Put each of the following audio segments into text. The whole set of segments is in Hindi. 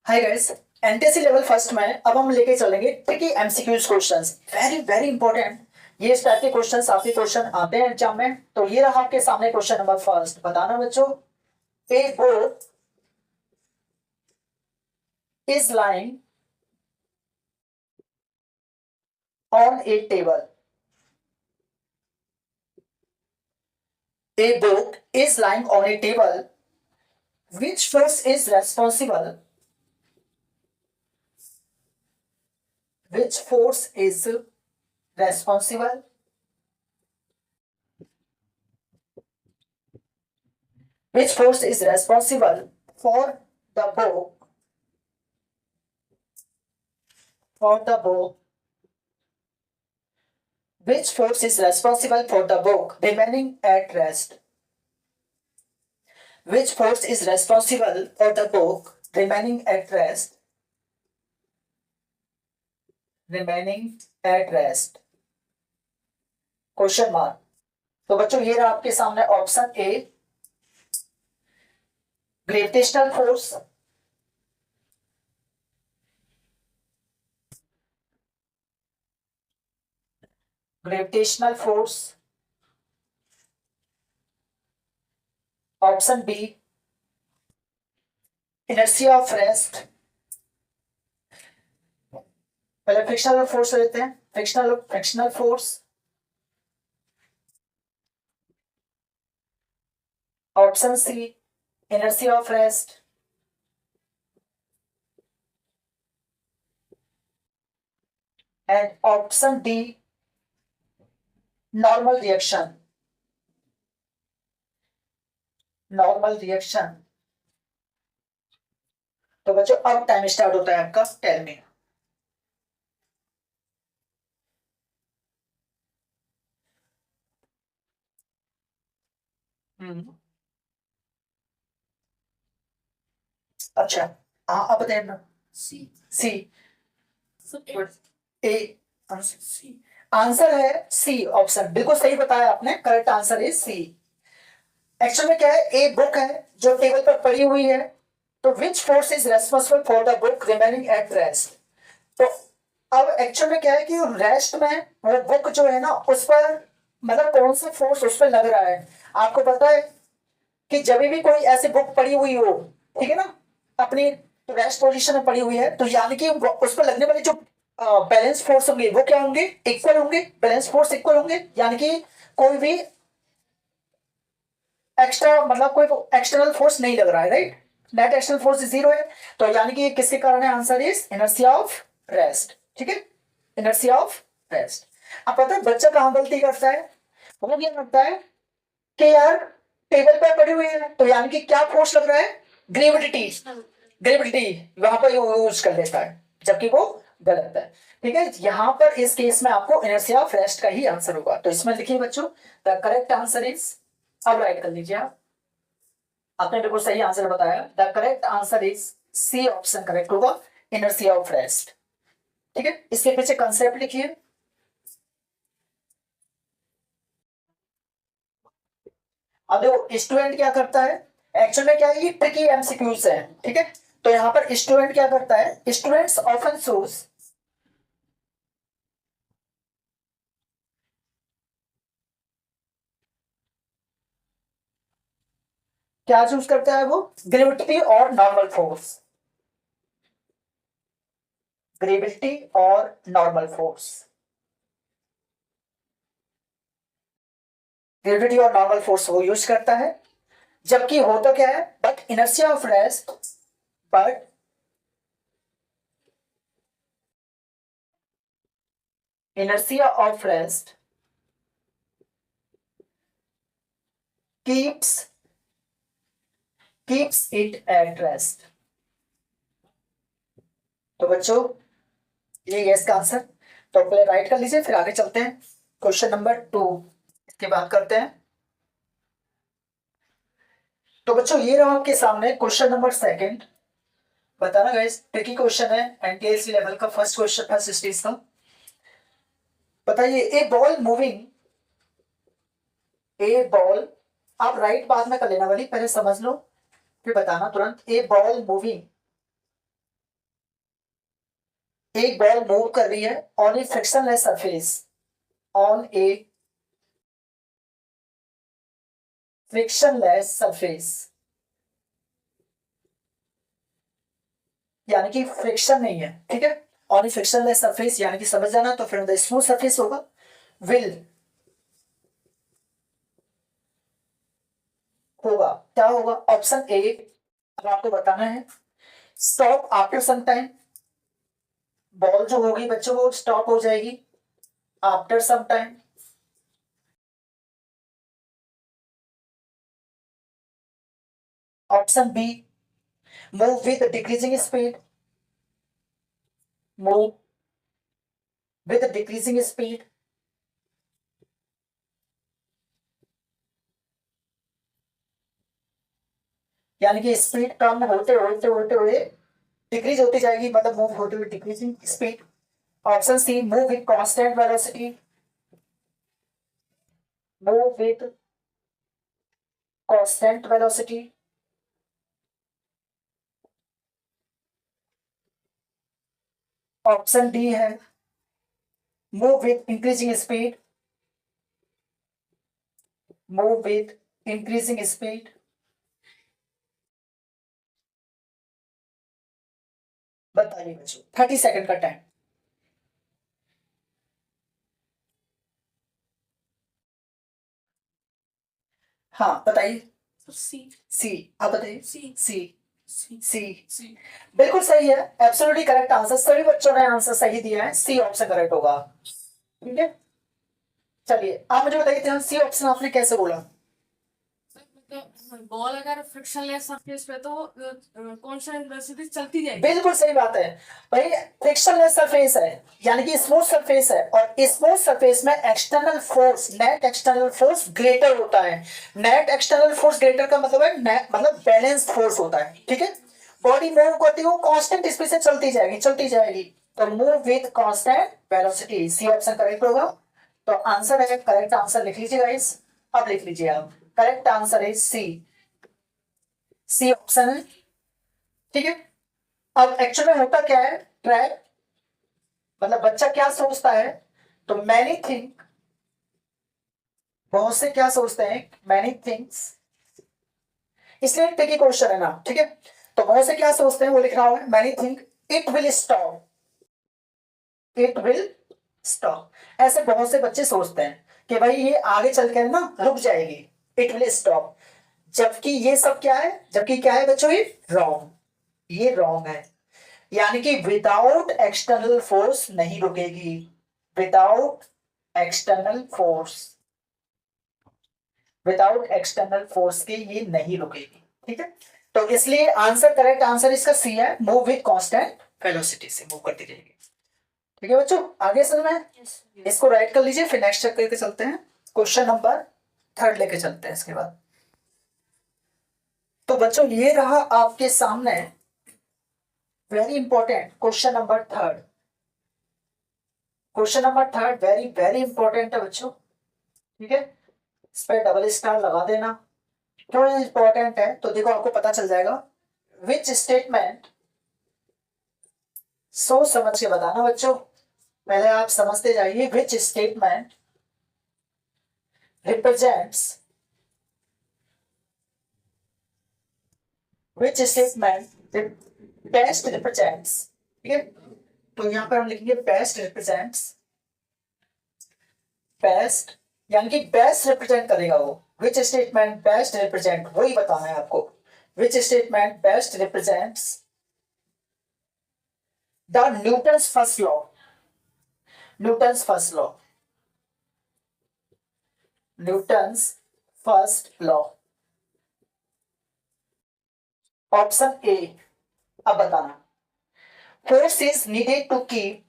Hi guys, NTSC level first में अब हम लेके चलेंगे tricky MCQs questions. Very very important. ये इस टाइप के क्वेश्चंस काफी क्वेश्चन आते हैं एग्जाम में। तो ये रहा आपके सामने क्वेश्चन नंबर फर्स्ट। बताना बच्चों, a book is lying on A table. A book is lying on a table. Which force is responsible? Which force is responsible? Which force is responsible for the book? For the book. Which force is responsible for the book remaining at rest? Which force is responsible for the book remaining at rest? Remaining at rest. Question mark. तो बच्चों ये रहा आपके सामने option A, gravitational force. Gravitational force. Option B, inertia of rest. पहले फ्रिक्शनल फोर्स लेते हैं। Frictional force. Option C, inertia of rest. And option D, normal reaction. Normal reaction. तो बच्चों अब टाइम स्टार्ट होता है आपका। Tell me. अच्छा, हाँ अब बताइए ना। सी। सी। ए। सी। आंसर है सी ऑप्शन। बिल्कुल सही बताया आपने। Correct answer is C. Actual में क्या है, एक बुक है जो टेबल पर पड़ी हुई है। तो which force is responsible for the book remaining at rest. तो अब एक्चुअल में क्या है कि रेस्ट में वो बुक जो है ना उस पर मतलब कौन सा फोर्स उस पर लग रहा है। आपको पता है कि जब भी कोई ऐसी बुक पड़ी हुई हो, ठीक है ना, अपनी रेस्ट पोजीशन में पड़ी हुई है, तो यानी कि उस पर लगने वाले जो बैलेंस फोर्स होंगे वो क्या होंगे, इक्वल होंगे। बैलेंस फोर्स इक्वल होंगे, यानी कि कोई भी एक्स्ट्रा मतलब कोई एक्सटर्नल फोर्स नहीं लग रहा है, right. Net external force zero है। तो यानी कि किसके कारण है, answer is inertia of rest. ठीक है, इनर्शिया ऑफ रेस्ट। अब पता है बच्चा कहां गलती करता है। वो क्या करता है कि यार टेबल पर पड़ी हुई है तो यानी कि क्या फोर्स लग रहा है, ग्रेविटी। ग्रेविटी वहां पर यूज कर लेता है, जबकि वो गलत है। ठीक है, यहां पर इस केस में आपको इनर्शिया ऑफ रेस्ट का ही आंसर होगा। तो इसमें लिखिए बच्चों, द करेक्ट आंसर इज, अब राइट कर लीजिए आप। आपने बिल्कुल सही आंसर बताया। The correct answer is C option correct होगा, इनर्शिया ऑफ रेस्ट। ठीक है, इसके पीछे कंसेप्ट लिखिए। अब देखो स्टूडेंट क्या करता है, एक्चुअल में क्या है, ये ट्रिकी एमसीक्यूज है। ठीक है, तो यहाँ पर स्टूडेंट क्या करता है, स्टूडेंट्स ऑफन चूज, क्या चूज करता है वो, ग्रेविटी और नॉर्मल फोर्स। ग्रेविटी और नॉर्मल फोर्स। ग्रेविटी और नॉर्मल फोर्स वो यूज करता है। जबकि होता क्या है, but inertia of rest, but inertia of rest keeps it at rest। तो बच्चों ये इसका आंसर। तो पहले राइट कर लीजिए, फिर आगे चलते हैं। क्वेश्चन नंबर 2 की बात करते हैं। तो बच्चों ये रहा आपके सामने क्वेश्चन नंबर सेकंड। बताना गाइस, ट्रिकी क्वेश्चन है, एनटीएससी लेवल का फर्स्ट क्वेश्चन, फर्स्ट स्टेज का। बताइए, ए बॉल मूविंग, ए बॉल, आप राइट बाद में कर लेना वाली, पहले समझ लो फिर बताना तुरंत। ए बॉल मूविंग एक बॉल मूव कर रही है on A frictionless surface, on A frictionless surface, यानी कि फ्रिक्शन नहीं है, ठीक है। ऑन ए फ्रिक्शनलेस सरफेस यानी कि समझ जाना, तो फिर स्मूथ सरफेस होगा। विल होगा, क्या होगा? ऑप्शन ए, अब आपको बताना है। Stop after some time, ball जो होगी बच्चों वो स्टॉप हो जाएगी after some time. Option B, move with decreasing speed, move with decreasing speed. यानी कि स्पीड कम होते होते होते हुए डिक्रीज होती जाएगी, मतलब मूव होते हुए decreasing speed. Option C, move with constant velocity, move with constant velocity. Option D है, move with increasing speed, move with increasing speed. बताइए बच्चों, 30 सेकंड का टाइम। हाँ बताइए। सी। सी, आप बताइए। सी। सी, सी। सी सी। बिल्कुल सही है, एब्सोल्युटली करेक्ट आंसर। सभी बच्चों ने आंसर सही दिया है, सी ऑप्शन करेक्ट होगा, ठीक है। चलिए आप मुझे बताइए ध्यान, सी ऑप्शन आपने कैसे बोला? मतलब बॉल अगर फ्रिक्शनलेस सरफेस पे तो कांस्टेंट वेलोसिटी चलती जाएगी। बिल्कुल सही बात है भाई, फ्रिक्शनलेस सरफेस है यानी कि स्मूथ सरफेस है, और स्मूथ सरफेस में external force, net external force greater होता है। नेट एक्सटर्नल फोर्स ग्रेटर का मतलब है मतलब बैलेंस फोर्स होता है, ठीक है। बॉडी मूव करती है वो कांस्टेंट स्पीड से चलती जाएगी चलती जाएगी, तो move with constant velocity, C option correct होगा। तो आंसर है, करेक्ट आंसर लिख लीजिए गाइस, अब लिख लीजिए आप, करेक्ट आंसर है सी, सी ऑप्शन है, ठीक है। अब एक्चुअल में होता क्या है, ट्रैक मतलब बच्चा क्या सोचता है, तो मैनी थिंक, बहुत से क्या सोचते हैं, मैनी थिंग्स, इसलिए ट्रिकी क्वेश्चन है ना, ठीक है। तो बहुत से क्या सोचते हैं वो लिख रहा हूं, many think it will stop, it will stop. ऐसे बहुत से बच्चे सोचते हैं कि भाई ये आगे चल कर ना रुक जाएगी, इट विल स्टॉप। जबकि ये सब क्या है, जबकि क्या है बच्चों, ये रॉन्ग, ये रॉन्ग है। यानी कि विदाउट एक्सटर्नल फोर्स नहीं रुकेगी, without external force, without external force के ये नहीं रुकेगी, ठीक है। तो इसलिए आंसर, करेक्ट आंसर इसका सी है, मूव विद कांस्टेंट वेलोसिटी से मूव करती रहेगी, ठीक है बच्चों। आगे समझ में, इसको राइट कर लीजिए, फिर नेक्स्ट चेक करके चलते हैं, क्वेश्चन नंबर थर्ड लेके चलते हैं इसके बाद। तो बच्चों ये रहा आपके सामने very important question number third, question number third very very important है बच्चों, ठीक है। इस पर डबल स्टार लगा देना। क्यों इंपॉर्टेंट है, तो देखो आपको पता चल जाएगा। विच स्टेटमेंट, सोच समझ के बताना बच्चों, पहले आप समझते जाइए। Which statement represents, which statement best represents, ठीक है। तो यहां पर हम लिखेंगे बेस्ट रिप्रेजेंट्स, बेस्ट यानी कि बेस्ट रिप्रेजेंट करेगा वो। विच स्टेटमेंट बेस्ट रिप्रेजेंट, वही बताना है आपको। Which statement best represents the Newton's first law, Newton's first law, Newton's first law. Option A, अब बताना। Force is needed to keep,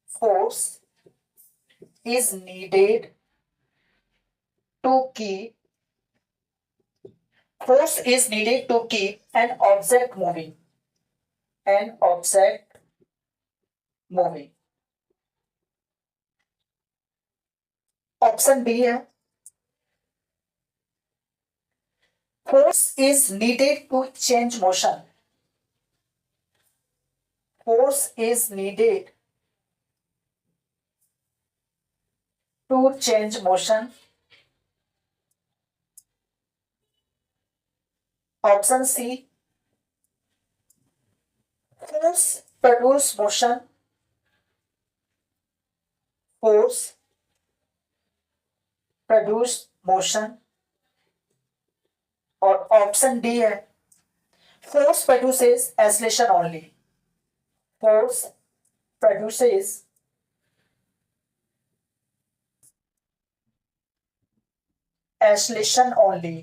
force is needed to keep, force is needed to keep an object moving, an object moving। Option B है, force is needed to change motion, force is needed to change motion. Option C, force produce motion. Force produce motion. और ऑप्शन डी है, force produces acceleration only. Force produces acceleration only.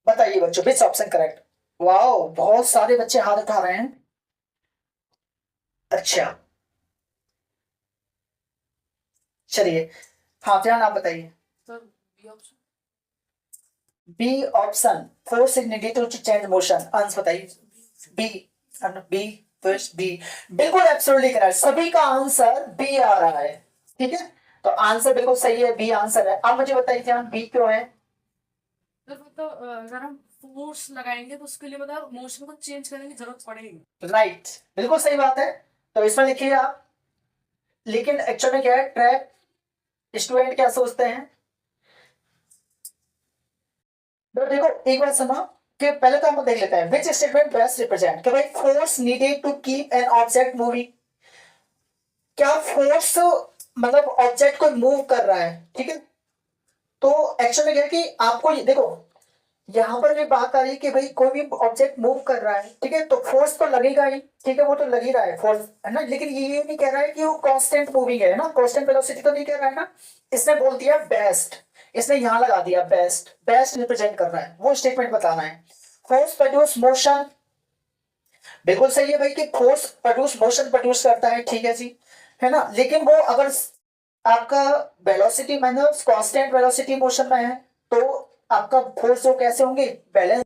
बताइए बच्चों, विच ऑप्शन करेक्ट? वाओ, बहुत सारे बच्चे हाथ उठा रहे हैं। अच्छा, चलिए, हाँ ध्यान, आप बताइए। Sir B option. B option, force is needed to change motion. Answer बताइए। बी, बी, फर्स्ट बी, बिल्कुल एब्सोल्युटली करेक्ट। सभी का आंसर बी आ रहा है, ठीक है, तो आंसर बिल्कुल सही है, बी आंसर है। अब मुझे बताइए ध्यान, बी क्यों है? सर मतलब अगर हम फोर्स लगाएंगे तो उसके लिए मतलब मोशन को चेंज करने की जरूरत पड़ेगी। राइट, बिल्कुल सही बात है। तो इसमें लिखिए आप, लेकिन एक्चुअल में क्या है, ट्रैक स्टूडेंट क्या सोचते हैं, तो देखो एक बात सुनो कि पहले तो हम देख लेते हैं विच स्टेटमेंट बेस्ट रिप्रेजेंट, कि भाई force needed to keep an object moving. क्या फोर्स मतलब ऑब्जेक्ट को मूव कर रहा है, ठीक है, तो एक्चुअली क्या है कि आपको ये देखो, यहां पर भी बात आ रही है कि भाई कोई भी ऑब्जेक्ट मूव कर रहा है, ठीक है, तो फोर्स तो लगेगा ही, ठीक है, वो तो लग ही रहा है फोर्स, है ना, लेकिन ये नहीं कह रहा है कि वो कांस्टेंट मूविंग है ना, कांस्टेंट वेलोसिटी तो नहीं कह रहा है ना, इसने बोल दिया बेस्ट, इसने यहां लगा दिया बेस्ट, बेस्ट रिप्रेजेंट कर रहा है, वो स्टेटमेंट बताना है। फोर्स प्रोड्यूस मोशन, बिल्कुल सही है भाई कि फोर्स प्रोड्यूस मोशन प्रोड्यूस करता है, ठीक है जी, है ना, लेकिन वो अगर आपका velocity minus constant velocity motion में है तो आपका फोर्स जो कैसे होंगे, बैलेंस